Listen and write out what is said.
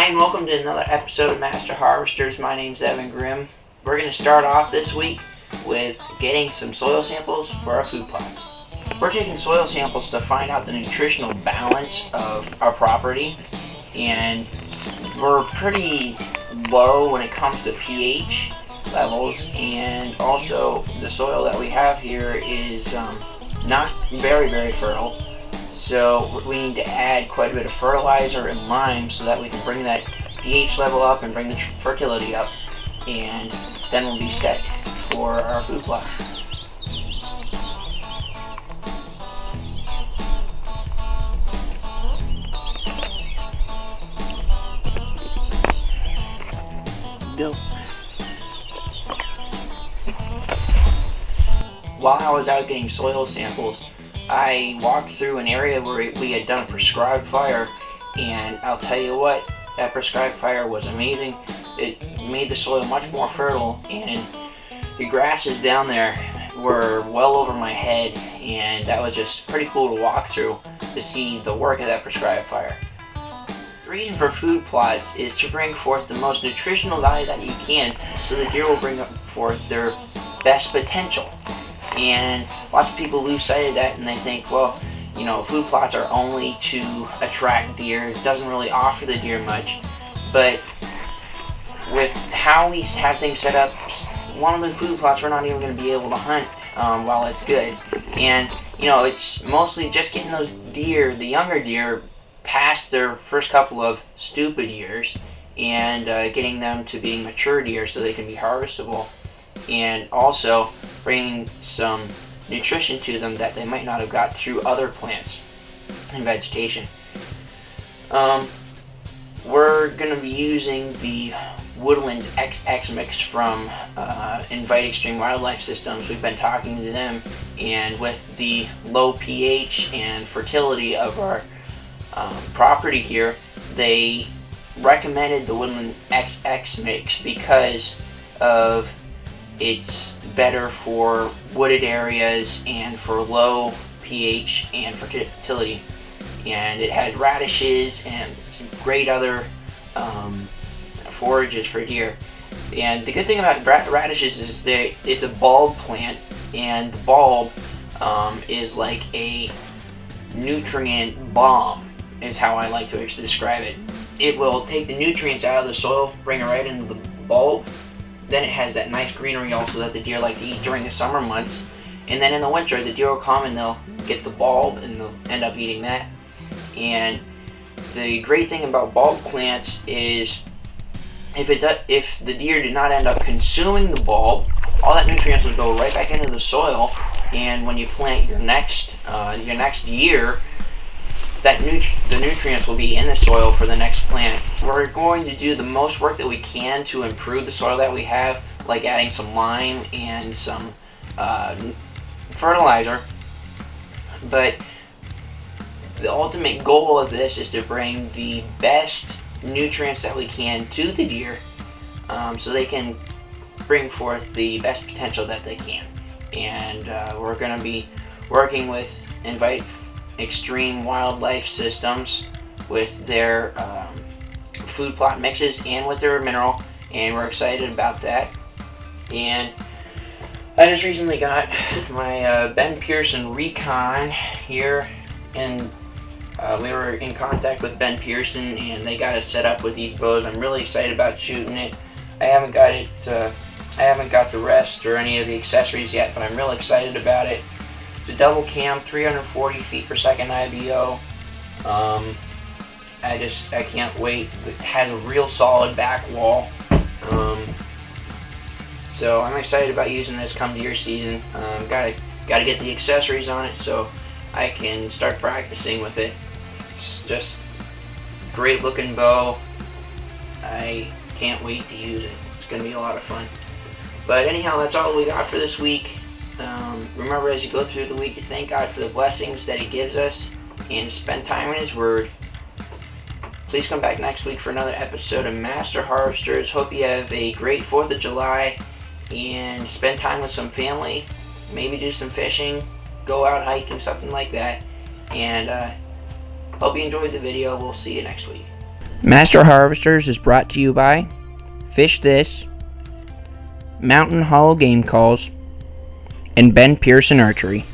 Hi and welcome to another episode of Master Harvesters. My name's Evan Grimm. We're going to start off this week with getting some soil samples for our food plots. We're taking soil samples to find out the nutritional balance of our property, and we're pretty low when it comes to pH levels, and also the soil that we have here is not very fertile. So we need to add quite a bit of fertilizer and lime so that we can bring that pH level up and bring the fertility up, and then we'll be set for our food plot. Go. While I was out getting soil samples, I walked through an area where we had done a prescribed fire, and I'll tell you what, that prescribed fire was amazing. It made the soil much more fertile, and the grasses down there were well over my head, and that was just pretty cool to walk through to see the work of that prescribed fire. The reason for food plots is to bring forth the most nutritional value that you can, so the deer will bring forth their best potential. And lots of people lose sight of that, and they think, well, you know, food plots are only to attract deer. It doesn't really offer the deer much. But with how we have things set up, one of the food plots we're not even going to be able to hunt while it's good. And, you know, it's mostly just getting those deer, the younger deer, past their first couple of stupid years and getting them to being mature deer so they can be harvestable. And also bringing some nutrition to them that they might not have got through other plants and vegetation. We're going to be using the Woodland XX mix from Invite Extreme Wildlife Systems. We've been talking to them, and with the low pH and fertility of our property here, they recommended the Woodland XX mix because of it's better for wooded areas and for low pH and fertility. And it has radishes and some great other forages for deer. And the good thing about radishes is that it's a bulb plant, and the bulb is like a nutrient bomb, is how I like to describe it. It will take the nutrients out of the soil, bring it right into the bulb. Then it has that nice greenery also that the deer like to eat during the summer months. And then in the winter, the deer will come and they'll get the bulb and they'll end up eating that. And the great thing about bulb plants is if the deer do not end up consuming the bulb, all that nutrients will go right back into the soil. And when you plant your next year, the nutrients will be in the soil for the next plant. We're going to do the most work that we can to improve the soil that we have, like adding some lime and some fertilizer. But the ultimate goal of this is to bring the best nutrients that we can to the deer, so they can bring forth the best potential that they can. And we're going to be working with Invite Extreme Wildlife Systems with their food plot mixes and with their mineral, and we're excited about that. And I just recently got my Ben Pearson Recon here, and we were in contact with Ben Pearson, and they got it set up with these bows. I'm really excited about shooting it. I haven't got the rest or any of the accessories yet, but I'm real excited about it. It's a double cam, 340 feet per second IBO. I can't wait. It has a real solid back wall. So I'm excited about using this come deer season. Gotta get the accessories on it so I can start practicing with it. It's just a great looking bow. I can't wait to use it. It's gonna be a lot of fun. But anyhow, that's all we got for this week. Remember, as you go through the week, to thank God for the blessings that He gives us and spend time in His Word. Please come back next week for another episode of Master Harvesters. Hope you have a great 4th of July and spend time with some family. Maybe do some fishing, go out hiking, something like that. And hope you enjoyed the video. We'll see you next week. Master Harvesters is brought to you by Fish This, Mountain Hall Game Calls, and Ben Pearson Archery.